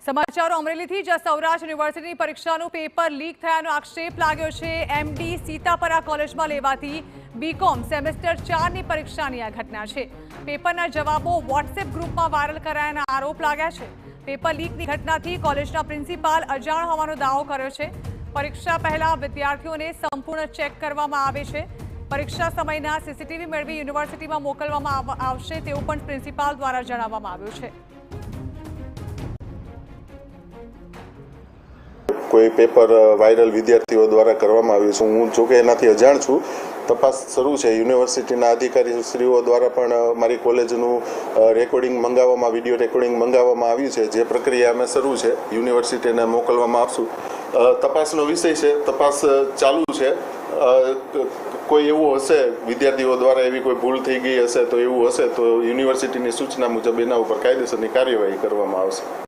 સમાચારો અમરેલીથી જ સૌરાષ્ટ્ર યુનિવર્સિટીની પરીક્ષાનું પેપર લીક થયાનો આક્ષેપ લાગ્યો છે। એમડી સીતાપરા કોલેજમાં લેવાતી બીકોમ સેમેસ્ટર 4ની પરીક્ષાની આ ઘટના છે। પેપરના જવાબો વોટ્સએપ ગ્રુપમાં વાયરલ કરાયાના આરોપ લાગ્યા છે। પેપર લીકની ઘટનાથી કોલેજના પ્રિન્સિપાલ અજાણ હોવાનો દાવો કર્યો છે। પરીક્ષા પહેલા વિદ્યાર્થીઓને સંપૂર્ણ ચેક કરવામાં આવે છે। પરીક્ષા સમયના સીસીટીવી મેળવી યુનિવર્સિટીમાં મોકલવામાં આવશે તેવું પણ પ્રિન્સિપાલ દ્વારા જણાવવામાં આવ્યું છે। कोई पेपर वायरल विद्यार्थीओ द्वारा करवामां आव्युं छे। हूँ जो कि एनाथी अजाण छूं। तपास शरू है। यूनिवर्सिटीना अधिकारीश्रीओ द्वारा पण मारी कॉलेजनुं रेकॉर्डिंग मंगाववामां विडियो रेकॉर्डिंग मंगाववामां आव्युं छे। जे प्रक्रिया अमे शरू है यूनिवर्सिटीने मोकलवामां आवशुं। तपासनो विषय है, तपास चालू है। कोई एवुं हशे विद्यार्थीओ द्वारा एवी कोई भूल थई गई हशे तो एवुं हशे तो यूनिवर्सिटीनी सूचना मुजब एना उपर कायदेसरनी कार्यवाही करवामां आवशे।